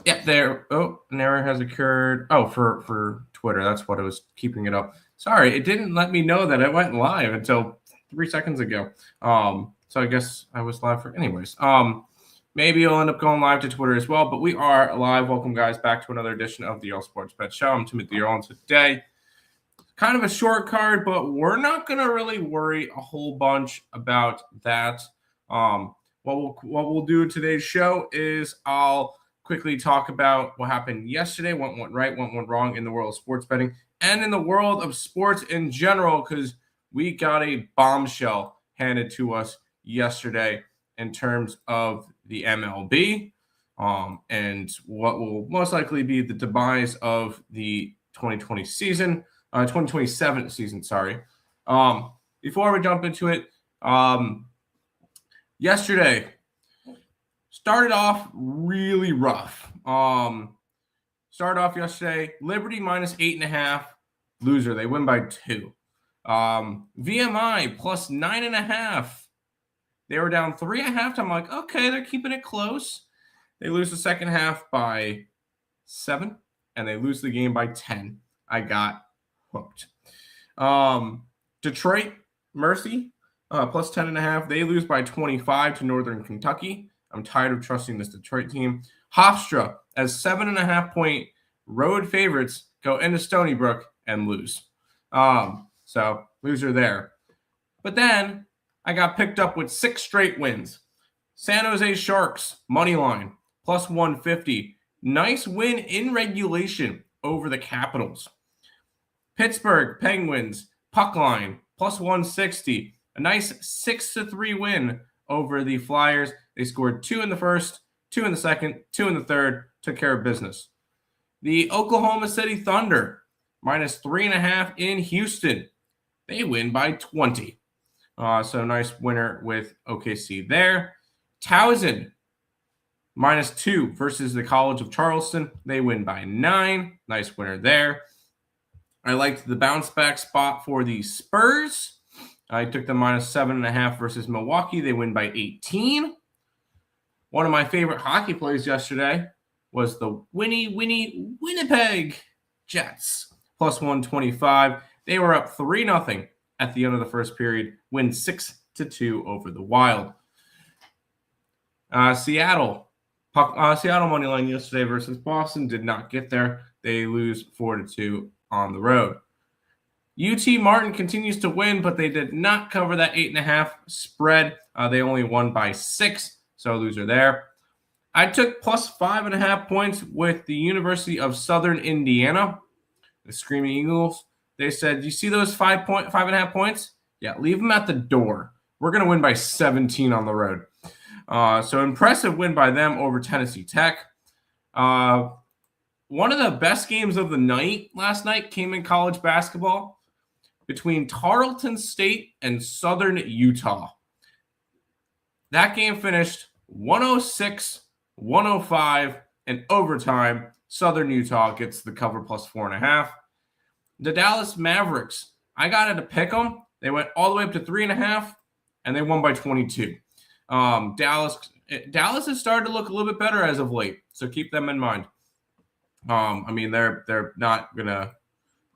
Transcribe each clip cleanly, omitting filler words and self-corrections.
Yeah, there. Oh, an error has occurred. Oh, for Twitter. That's what it was keeping it up. Sorry, it didn't let me know that it went live until 3 seconds ago. So I guess I was live for anyways. Maybe it'll end up going live to Twitter as well, but we are live. Welcome, guys, back to another edition of the Earle Sports Bet Show. I'm Timothy Earle, and today, kind of a short card, but we're not going to really worry a whole bunch about that. What we'll do in today's show is I'll quickly talk about what happened yesterday, what went right, what went wrong in the world of sports betting, and in the world of sports in general, because we got a bombshell handed to us yesterday in terms of the MLB, and what will most likely be the demise of the 2020 season, 2027 season, sorry. Before we jump into it, yesterday started off really rough. Started off yesterday, Liberty minus 8.5, loser. They win by 2. VMI plus 9.5. They were down 3 at halftime. I'm like, okay, they're keeping it close. They lose the second half by 7, and they lose the game by 10. I got hooked. Detroit Mercy plus 10.5. They lose by 25 to Northern Kentucky. I'm tired of trusting this Detroit team. Hofstra as 7.5-point road favorites go into Stony Brook and lose. So loser there. But then I got picked up with 6 straight wins. San Jose Sharks money line plus 150. Nice win in regulation over the Capitals. Pittsburgh Penguins puck line plus 160. A nice 6-3 win over the Flyers. They scored 2 in the first, 2 in the second, 2 in the third. Took care of business. The Oklahoma City Thunder minus 3.5 in Houston. They win by 20. So nice winner with OKC there. Towson minus 2 versus the College of Charleston. They win by 9. Nice winner there. I liked the bounce back spot for the Spurs. I took the minus 7.5 versus Milwaukee. They win by 18. One of my favorite hockey plays yesterday was the Winnipeg Jets plus 125. They were up 3-0 at the end of the first period, win 6-2 over the Wild. Seattle money line yesterday versus Boston did not get there. They lose 4-2 on the road. UT Martin continues to win, but they did not cover that 8.5 spread. They only won by 6, so loser there. I took plus 5.5 points with the University of Southern Indiana, the Screaming Eagles. They said, you see those 5.5 points? Yeah, leave them at the door. We're going to win by 17 on the road. So impressive win by them over Tennessee Tech. One of the best games of the night last night came in college basketball between Tarleton State and Southern Utah. That game finished 106-105 in overtime. Southern Utah gets the cover plus 4.5. The Dallas Mavericks, I got it to pick them. They went all the way up to 3.5, and they won by 22. Dallas has started to look a little bit better as of late, so keep them in mind. They're not gonna.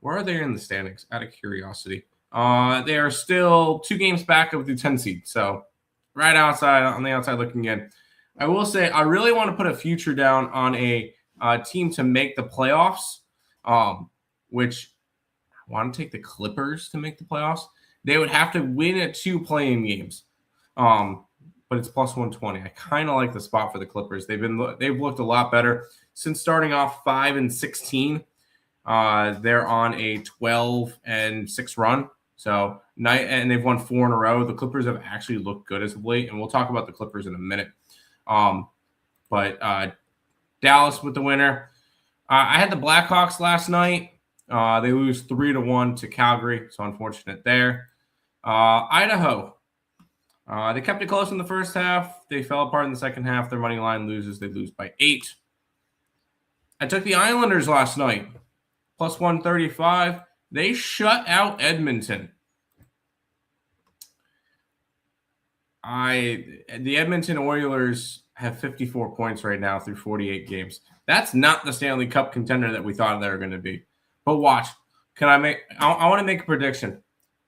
Where are they in the standings? Out of curiosity, they are still 2 games back of the 10 seed, so right outside on the outside looking in. I will say I really want to put a future down on a team to make the playoffs, which I want to take the Clippers to make the playoffs. They would have to win at 2 playing games, but it's plus 120. I kind of like the spot for the Clippers. They've looked a lot better since starting off 5-16. They're on a 12-6 run. So and they've won 4 in a row. The Clippers have actually looked good as of late, and we'll talk about the Clippers in a minute. But Dallas with the winner. I had the Blackhawks last night. They lose 3-1 to Calgary, so unfortunate there. Idaho. They kept it close in the first half. They fell apart in the second half. Their money line loses. They lose by 8. I took the Islanders last night, plus 135. They shut out Edmonton. The Edmonton Oilers have 54 points right now through 48 games. That's not the Stanley Cup contender that we thought they were going to be. But watch. I want to make a prediction.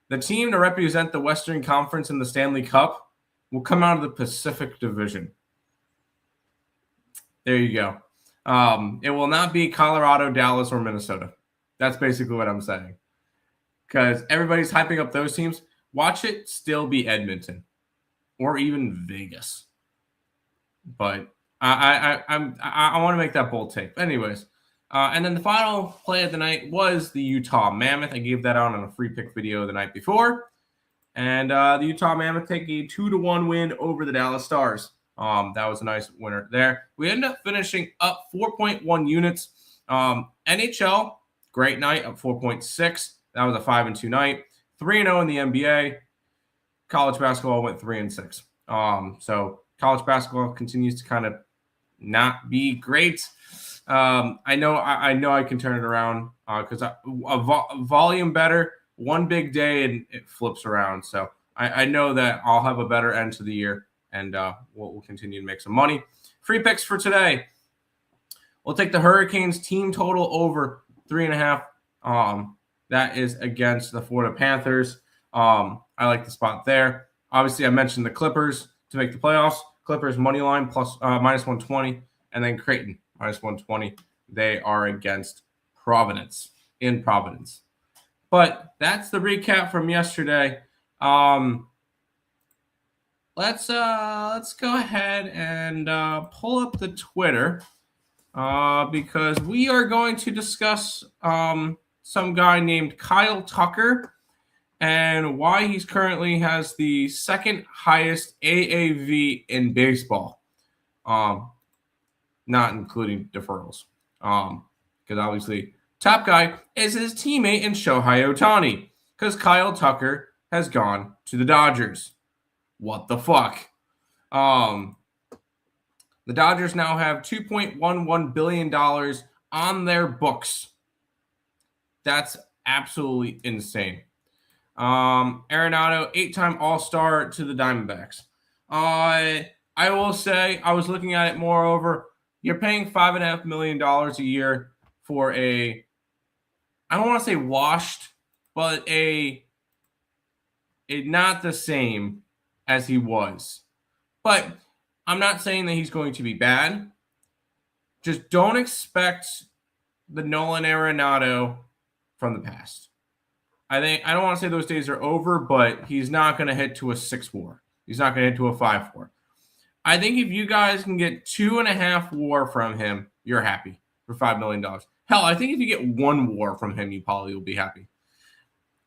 The team to represent the Western Conference in the Stanley Cup will come out of the Pacific Division. There you go. It will not be Colorado, Dallas, or Minnesota. That's basically what I'm saying. Because everybody's hyping up those teams. Watch it still be Edmonton or even Vegas. But I want to make that bold take. Anyways, and then the final play of the night was the Utah Mammoth. I gave that out on a free pick video the night before. And the Utah Mammoth take a 2-1 win over the Dallas Stars. That was a nice winner there. We ended up finishing up 4.1 units. NHL, great night, up 4.6. That was a 5-2 night. 3-0 in the NBA. College basketball went 3-6. So college basketball continues to kind of not be great. I know I can turn it around because volume better. One big day and it flips around. So I know that I'll have a better end to the year, and we'll continue to make some money. Free picks for today. We'll take the Hurricanes team total over 3.5. That is against the Florida Panthers. I like the spot there. Obviously, I mentioned the Clippers to make the playoffs. Clippers money line plus minus 120, and then Creighton minus 120. They are against Providence in Providence. But that's the recap from yesterday. Let's go ahead and pull up the Twitter because we are going to discuss some guy named Kyle Tucker and why he's currently has the second highest AAV in baseball, not including deferrals. Because obviously, top guy is his teammate in Shohei Ohtani, because Kyle Tucker has gone to the Dodgers. What the fuck? The Dodgers now have $2.11 billion on their books. That's absolutely insane. Arenado, 8-time All-Star to the Diamondbacks. I will say, I was looking at it moreover. You're paying $5.5 million a year for I don't want to say washed, but a not the same as he was. But I'm not saying that he's going to be bad. Just don't expect the Nolan Arenado from the past. I don't want to say those days are over, but he's not going to hit to a 6 WAR. He's not going to hit to a 5 WAR. I think if you guys can get 2.5 WAR from him, you're happy for $5 million. Hell, I think if you get 1 WAR from him, you probably will be happy.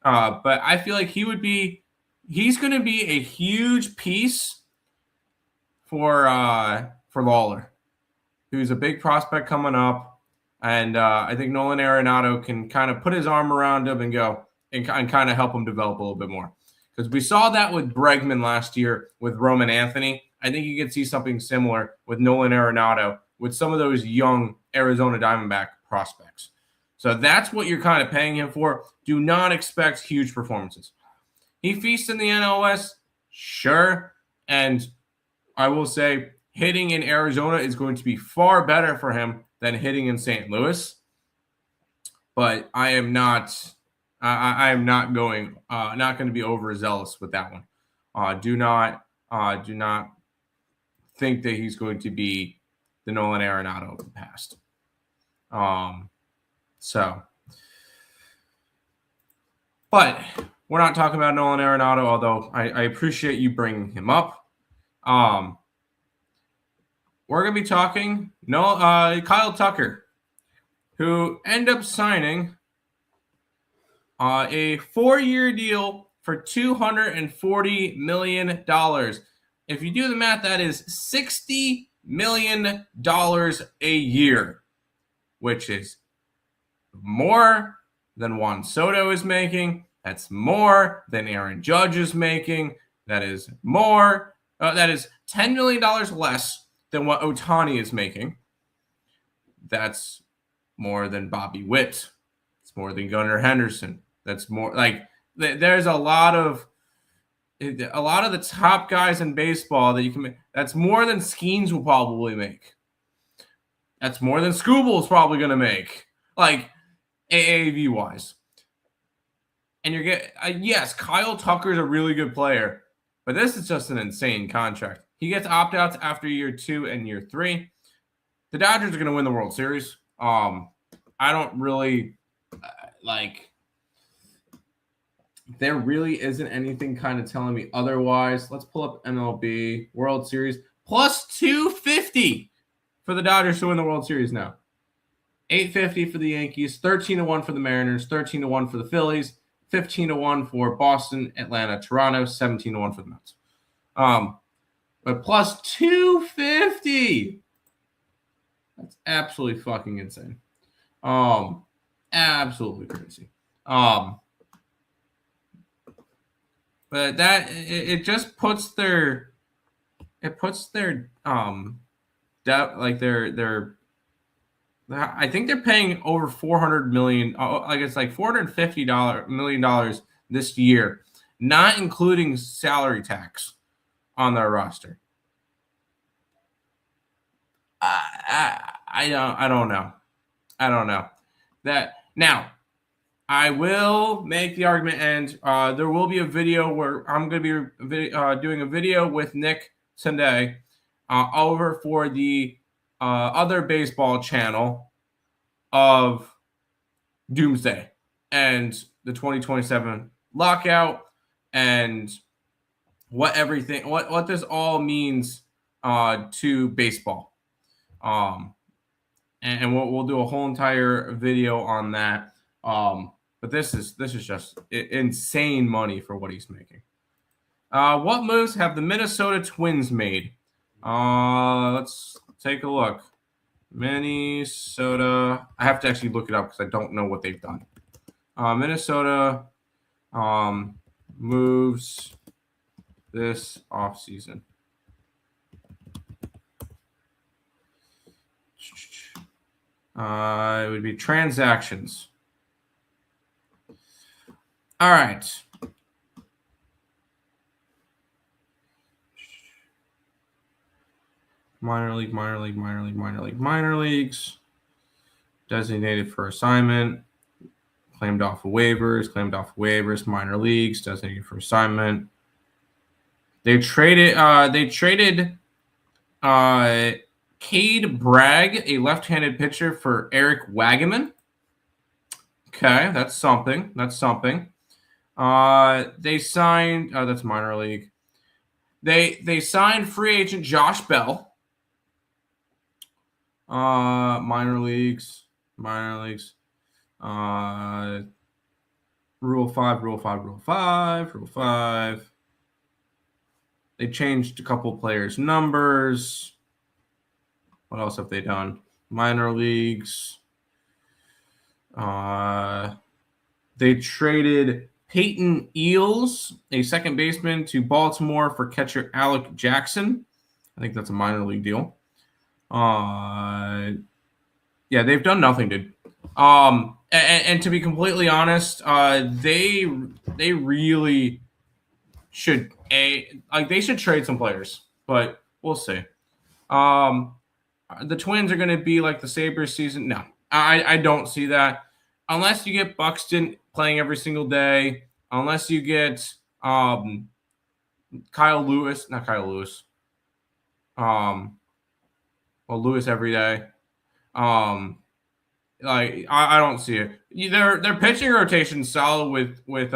But I feel like he's going to be a huge piece for Lawler, who's a big prospect coming up. And I think Nolan Arenado can kind of put his arm around him and go and kind of help him develop a little bit more. Because we saw that with Bregman last year with Roman Anthony. I think you can see something similar with Nolan Arenado with some of those young Arizona Diamondback prospects. So that's what you're kind of paying him for. Do not expect huge performances. He feasts in the NLS, sure. And I will say hitting in Arizona is going to be far better for him than hitting in St. Louis. But I am not going to be overzealous with that one. Do not think that he's going to be the Nolan Arenado of the past. But we're not talking about Nolan Arenado, although I appreciate you bringing him up. We're going to be talking Kyle Tucker, who ended up signing a 4-year deal for $240 million. If you do the math, that is $60 million a year, which is more than Juan Soto is making. That's more than Aaron Judge is making. That is more. That is $10 million less than what Ohtani is making. That's more than Bobby Witt. It's more than Gunnar Henderson. That's more like there's a lot of A lot of the top guys in baseball that you can make, that's more than Skeens will probably make. That's more than Scooble's probably going to make, like AAV wise. And you're getting, yes, Kyle Tucker's a really good player, but this is just an insane contract. He gets opt-outs after year 2 and year 3. The Dodgers are going to win the World Series. I don't really like. There really isn't anything kind of telling me otherwise. Let's pull up MLB World Series. Plus 250 for the Dodgers to win the World Series now. 850 for the Yankees, 13-1 for the Mariners, 13-1 for the Phillies, 15-1 for Boston, Atlanta, Toronto, 17-1 for the Mets. But plus 250. That's absolutely fucking insane. Absolutely crazy. But that it just puts their debt, like their I think they're paying over $400 million, like it's like $450 million this year, not including salary tax on their roster. I don't know that now. I will make the argument, and there will be a video where I'm going to be doing a video with Nick Sunday over for the other baseball channel of Doomsday and the 2027 lockout and what this all means to baseball. And we'll do a whole entire video on that. But this is just insane money for what he's making. What moves have the Minnesota Twins made? Let's take a look. Minnesota. I have to actually look it up because I don't know what they've done. Minnesota moves this offseason. It would be transactions. All right. Minor leagues. Designated for assignment. Claimed off of waivers. Minor leagues. Designated for assignment. They traded Cade Bragg, a left-handed pitcher, for Eric Wagaman. Okay, that's something. They signed. Oh, that's minor league. They signed free agent Josh Bell. Minor leagues. Rule 5. They changed a couple players' numbers. What else have they done? Minor leagues. They traded Peyton Eels, a second baseman, to Baltimore for catcher Alec Jackson. I think that's a minor league deal. Yeah, they've done nothing, dude. And to be completely honest, they really should they should trade some players, but we'll see. The Twins are going to be like the Sabres season. No, I don't see that. Unless you get Buxton playing every single day, unless you get Not Kyle Lewis. Lewis every day. Like I don't see it. Their pitching rotation is solid with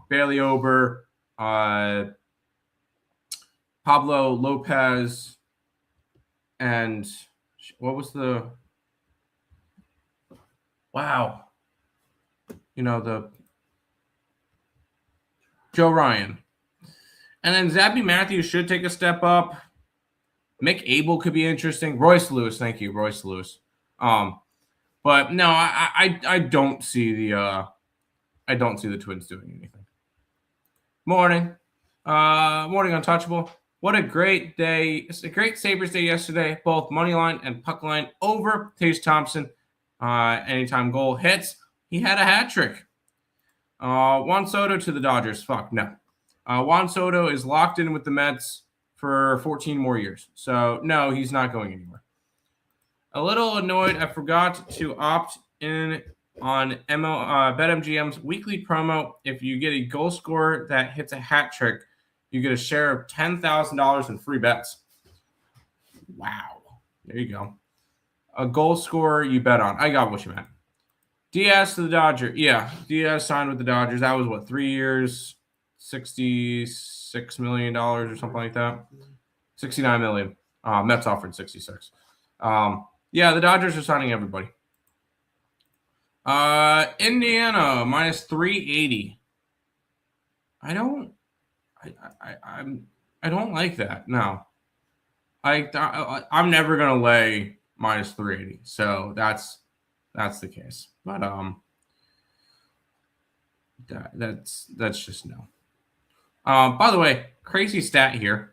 Bailey Ober, Pablo Lopez, and what was the the Joe Ryan. And then Zappy Matthews should take a step up. Mick Abel could be interesting. Royce Lewis, thank you, Royce Lewis. But no, I don't see the Twins doing anything. Morning Untouchable. What a great day! It's a great Sabres day yesterday. Both money line and puck line over. Tage Thompson, anytime goal hits. He had a hat trick. Juan Soto to the Dodgers. Fuck no. Juan Soto is locked in with the Mets for 14 more years. So, no, he's not going anywhere. A little annoyed I forgot to opt in on BetMGM's weekly promo. If you get a goal scorer that hits a hat trick, you get a share of $10,000 in free bets. Wow. There you go. A goal scorer you bet on. I got what you meant. Diaz to the Dodgers. Yeah, Diaz signed with the Dodgers. That was, what, 3 years, $66 million or something like that? $69 million. Mets offered 66. Yeah, the Dodgers are signing everybody. Indiana minus 380. I don't like that. No. I'm never gonna lay minus 380. So that's the case. But that's just no. By the way, crazy stat here.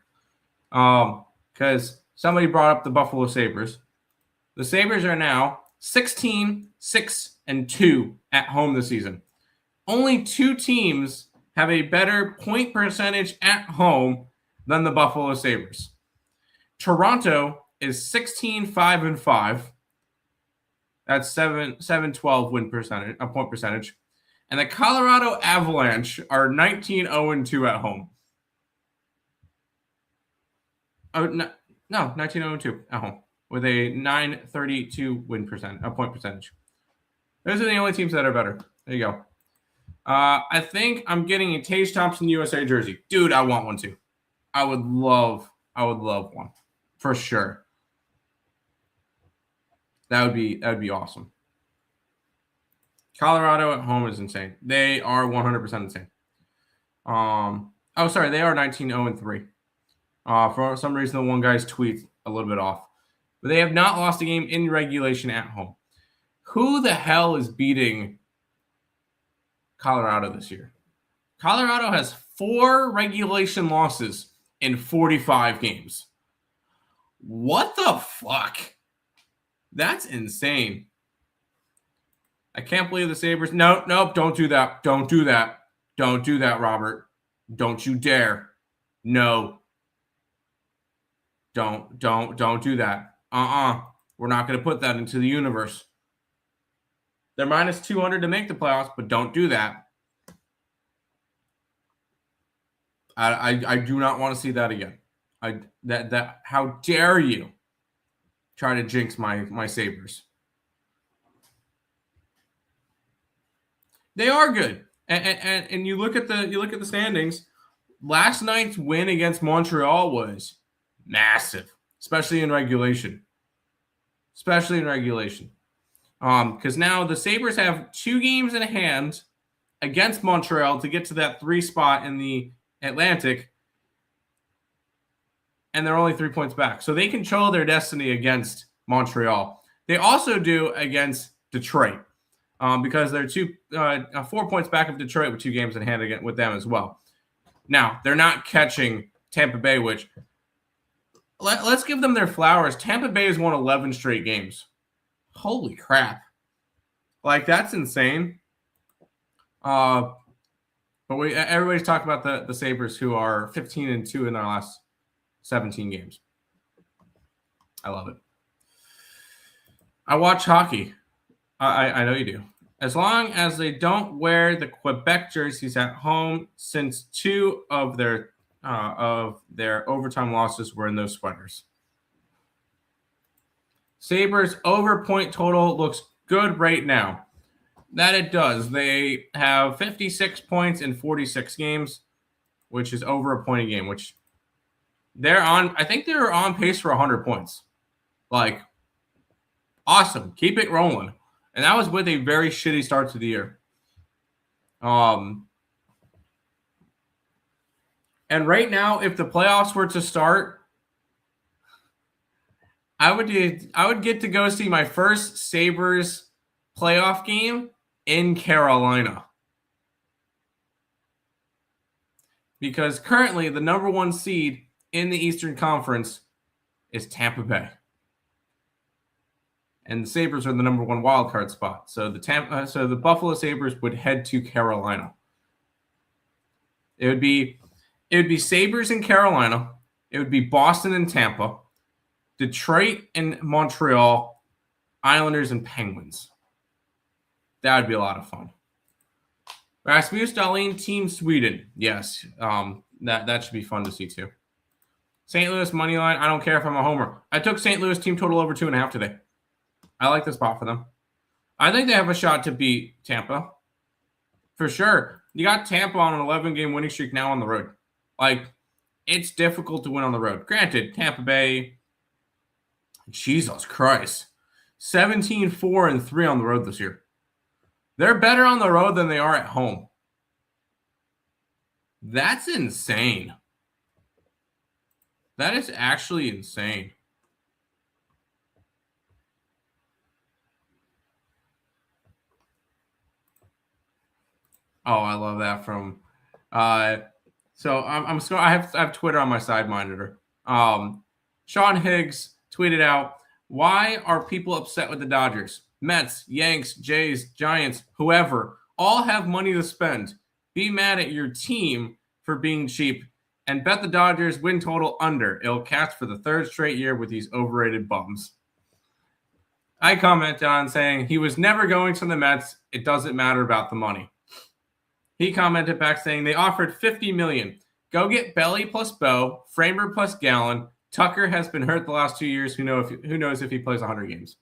Because somebody brought up the Buffalo Sabres. The Sabres are now 16-6-2 at home this season. Only 2 teams have a better point percentage at home than the Buffalo Sabres. Toronto is 16-5-5. That's 712 win percentage, a point percentage. And the Colorado Avalanche are 19-0-2 at home. Oh, no, 19-0-2 at home with a 932 win point percentage. Those are the only teams that are better. There you go. I think I'm getting a Tage Thompson USA jersey. Dude, I want one too. I would love one. For sure. That would be awesome. Colorado at home is insane. They are 100% insane. They are 19-0-3. For some reason, the one guy's tweet a little bit off. But they have not lost a game in regulation at home. Who the hell is beating Colorado this year? Colorado has 4 regulation losses in 45 games. What the fuck? That's insane. I can't believe the Sabres. Nope, don't do that. Don't do that. Don't do that, Robert. Don't you dare. No. Don't do that. We're not going to put that into the universe. They're minus 200 to make the playoffs, but don't do that. I do not want to see that again. How dare you try to jinx my Sabres? They are good, and you look at the standings. Last night's win against Montreal was massive, especially in regulation. Because now the Sabres have 2 games in hand against Montreal to get to that 3 spot in the Atlantic, and they're only 3 points back. So they control their destiny against Montreal. They also do against Detroit because they're 4 points back of Detroit with 2 games in hand with them as well. Now, they're not catching Tampa Bay, which let's give them their flowers. Tampa Bay has won 11 straight games. Holy crap. Like, that's insane. But everybody's talking about the Sabres, who are 15-2 in their last 17 games. I love it. I watch hockey. I know you do. As long as they don't wear the Quebec jerseys at home, since 2 of their overtime losses were in those sweaters. Sabres over point total looks good right now. That it does. They have 56 points in 46 games, which is over a point a game, which I think they're on pace for 100 points. Like, awesome. Keep it rolling. And that was with a very shitty start to the year. And right now, if the playoffs were to start, I would get to go see my first Sabres playoff game in Carolina. Because currently the number 1 seed in the Eastern Conference is Tampa Bay. And the Sabres are the number 1 wild card spot. So the Buffalo Sabres would head to Carolina. It would be It would be Sabres and Carolina. It would be Boston and Tampa, Detroit and Montreal, Islanders and Penguins. That would be a lot of fun. Rasmus Dahlin, Team Sweden. Yes, that should be fun to see too. St. Louis money line. I don't care if I'm a homer. I took St. Louis team total over 2.5 today. I like the spot for them. I think they have a shot to beat Tampa. For sure. You got Tampa on an 11-game winning streak now on the road. Like, it's difficult to win on the road. Granted, Tampa Bay, Jesus Christ, 17-4-3 on the road this year. They're better on the road than they are at home. That's insane. That is actually insane. Oh, I love that from. So I have Twitter on my side monitor. Sean Higgs tweeted out, "Why are people upset with the Dodgers? Mets, Yanks, Jays, Giants, whoever, all have money to spend. Be mad at your team for being cheap and bet the Dodgers win total under. It'll catch for the third straight year with these overrated bums." I commented on saying he was never going to the Mets. It doesn't matter about the money. He commented back saying they offered $50 million. Go get Belly plus Bo, Framer plus Gallon. Tucker has been hurt the last 2 years. Who knows if he plays 100 games?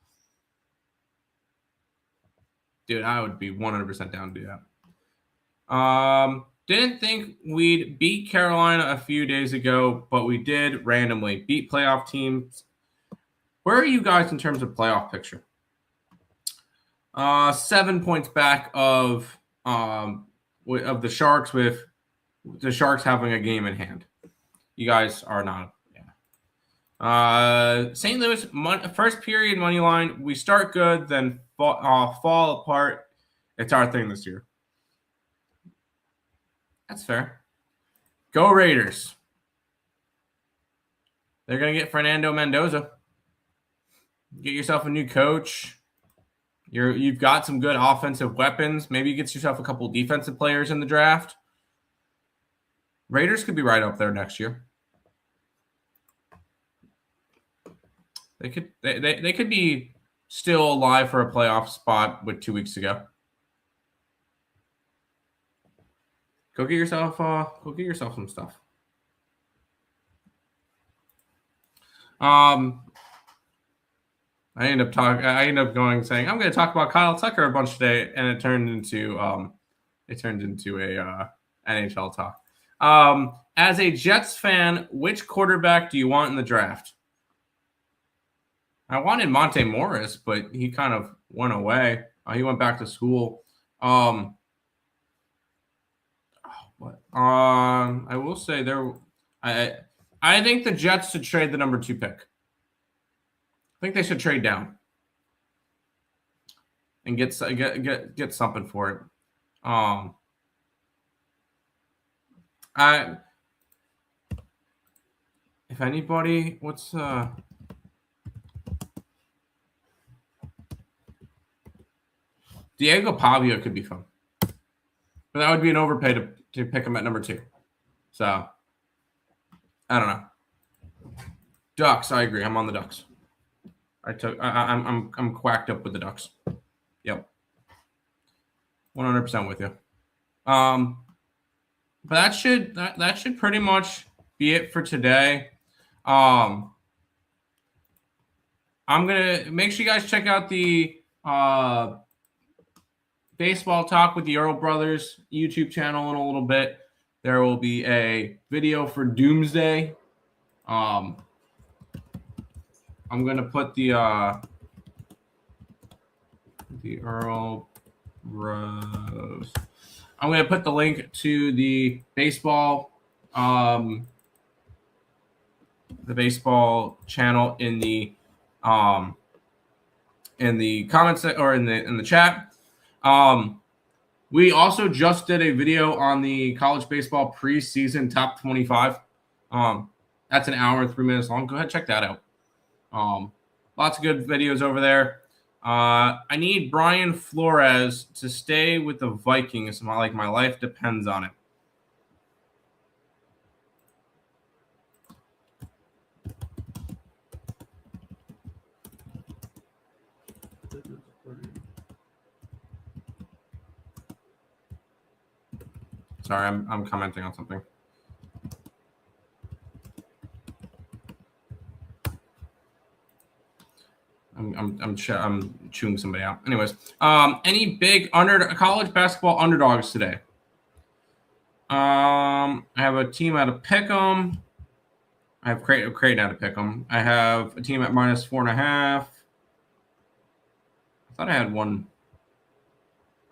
Dude, I would be 100% down to do that. Didn't think we'd beat Carolina a few days ago, but we did randomly beat playoff teams. Where are you guys in terms of playoff picture? 7 points back of the Sharks, with the Sharks having a game in hand. You guys are not. Yeah. St. Louis first period money line. We start good, then fall apart. It's our thing this year. That's fair. Go Raiders. They're going to get Fernando Mendoza. Get yourself a new coach. You've got some good offensive weapons. Maybe you get yourself a couple defensive players in the draft. Raiders could be right up there next year. They could be still alive for a playoff spot with 2 weeks to go. Go get yourself some stuff. I end up going saying I'm going to talk about Kyle Tucker a bunch today, and it turned into a NHL talk. As a Jets fan, which quarterback do you want in the draft? I wanted Monte Morris, but he kind of went away. He went back to school. I will say I think the Jets should trade the number 2 pick. I think they should trade down and get something for it. If anybody, what's Diego Pavia could be fun, but that would be an overpay to pick him at number 2. So I don't know. Ducks, I agree. I'm on the Ducks. I'm quacked up with the Ducks. Yep. 100% with you. But that should pretty much be it for today. I'm gonna make sure you guys check out the Baseball Talk with the Earle Brothers YouTube channel in a little bit. There will be a video for Doomsday. I'm gonna put the Earle Bros. I'm gonna put the link to the baseball channel in the comments or in the chat. We also just did a video on the college baseball preseason top 25. That's an hour and 3 minutes long. Go ahead, check that out. Lots of good videos over there. I need Brian Flores to stay with the Vikings. My life depends on it. Sorry, I'm commenting on something. I'm chewing somebody out. Anyways, any big college basketball underdogs today? I have a team out of Pick'em. I have Creighton out of Pick'em. I have a team at -4.5. I thought I had one.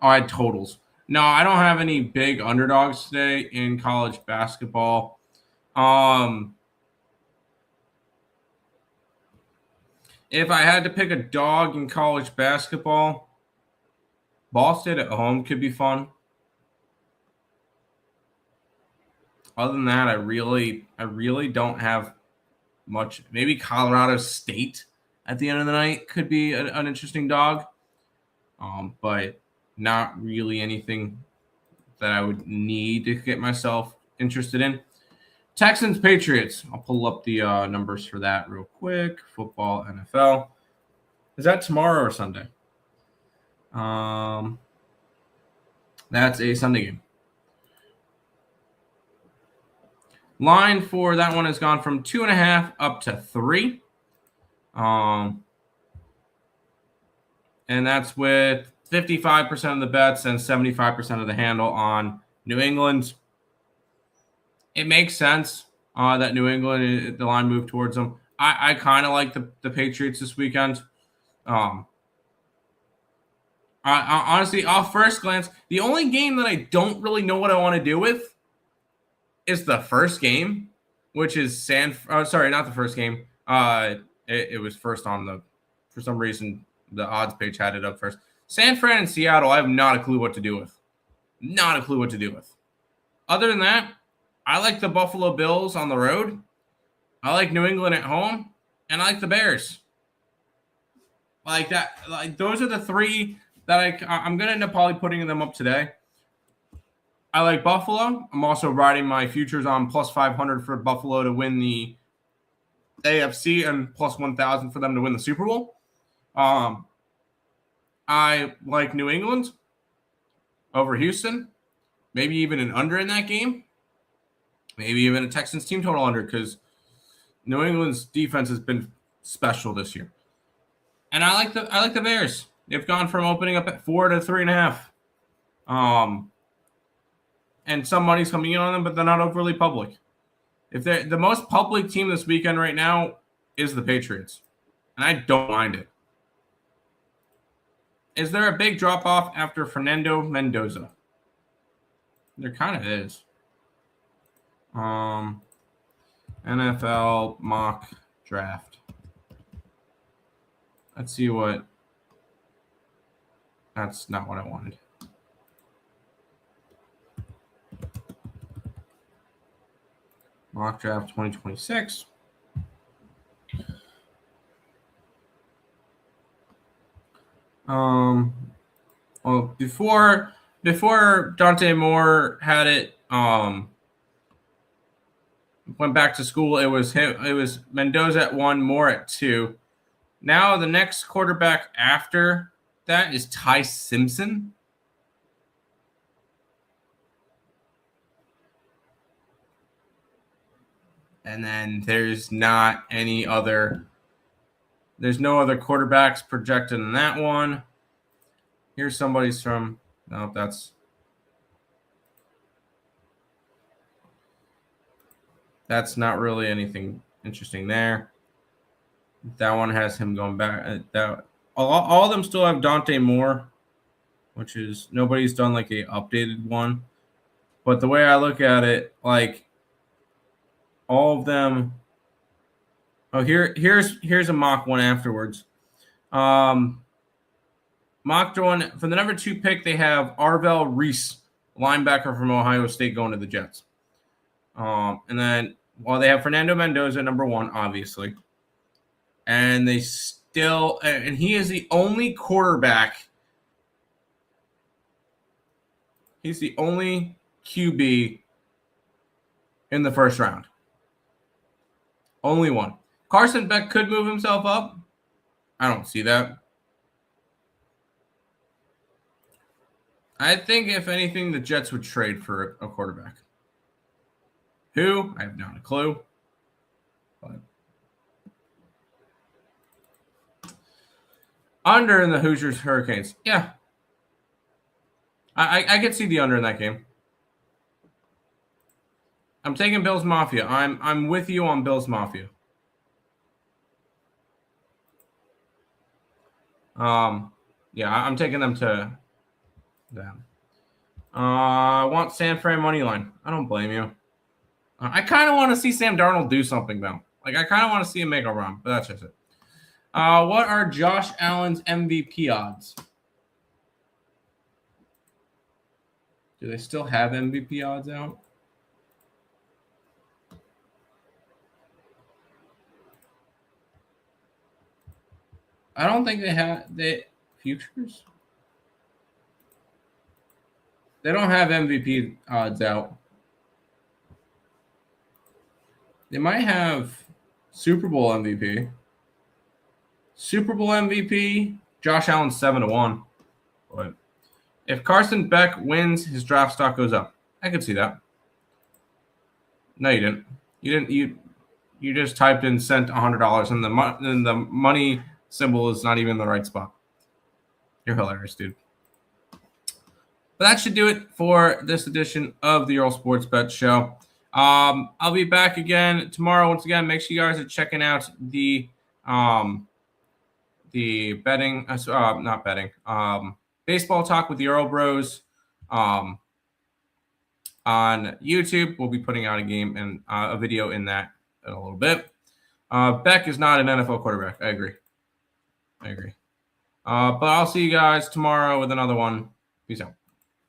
Oh, I had totals. No, I don't have any big underdogs today in college basketball. If I had to pick a dog in college basketball, Ball State at home could be fun. Other than that, I really don't have much. Maybe Colorado State at the end of the night could be an interesting dog, but not really anything that I would need to get myself interested in. Texans Patriots. I'll pull up the numbers for that real quick. Football, NFL. Is that tomorrow or Sunday? That's a Sunday game. Line for that one has gone from 2.5 up to 3. And that's with 55% of the bets and 75% of the handle on New England. It makes sense that New England, the line moved towards them. I kind of like the Patriots this weekend. Honestly, off first glance, the only game that I don't really know what I want to do with is the first game, which is sorry, not the first game. It was first on for some reason, the odds page had it up first. San Fran and Seattle, I have not a clue what to do with. Not a clue what to do with. Other than that, I like the Buffalo Bills on the road. I like New England at home, and I like the Bears. Like that, like those are the three that I'm gonna end up probably putting them up today. I like Buffalo. I'm also riding my futures on +500 for Buffalo to win the AFC and +1,000 for them to win the Super Bowl. I like New England over Houston. Maybe even an under in that game. Maybe even a Texans team total under because New England's defense has been special this year. And I like the Bears. They've gone from opening up at 4 to 3.5. And some money's coming in on them, but they're not overly public. If they're the most public team this weekend right now is the Patriots, and I don't mind it. Is there a big drop off after Fernando Mendoza? There kind of is. NFL mock draft. Let's see what. That's not what I wanted. Mock draft 2026. Well, before Dante Moore had it, went back to school. It was him. It was Mendoza at 1, Moore at 2. Now the next quarterback after that is Ty Simpson. And then there's not any other. There's no other quarterbacks projected in that one. Here's somebody's from. No, that's not really anything interesting there. That one has him going back. All of them still have Dante Moore, which is nobody's done like a updated one. But the way I look at it, like all of them. Oh, here's a mock one afterwards. Mock one for the number 2 pick. They have Arvell Reese, linebacker from Ohio State, going to the Jets. And then they have Fernando Mendoza, number 1, obviously. And they still, and he is the only quarterback. He's the only QB in the first round. Only one. Carson Beck could move himself up. I don't see that. I think, if anything, the Jets would trade for a quarterback. Who? I have not a clue. But under in the Hoosiers Hurricanes. Yeah. I could see the under in that game. I'm taking Bills Mafia. I'm with you on Bills Mafia. Yeah, I'm taking them to them. I want San Fran money line. I don't blame you. I kind of want to see Sam Darnold do something though. Like I kind of want to see him make a run, but that's just it. What are Josh Allen's MVP odds? Do they still have MVP odds out? I don't think they have futures. They don't have MVP odds out. They might have Super Bowl MVP. Super Bowl MVP, Josh Allen 7-1. But if Carson Beck wins, his draft stock goes up. I could see that. No, you didn't. You just typed in sent $100 and the money symbol is not even in the right spot. You're hilarious, dude. But that should do it for this edition of the Earle Sports Bet Show. I'll be back again tomorrow. Once again, make sure you guys are checking out the betting, not betting, baseball talk with the Earle Bros on YouTube. We'll be putting out a video in that in a little bit. Beck is not an NFL quarterback. I agree. But I'll see you guys tomorrow with another one. Peace out.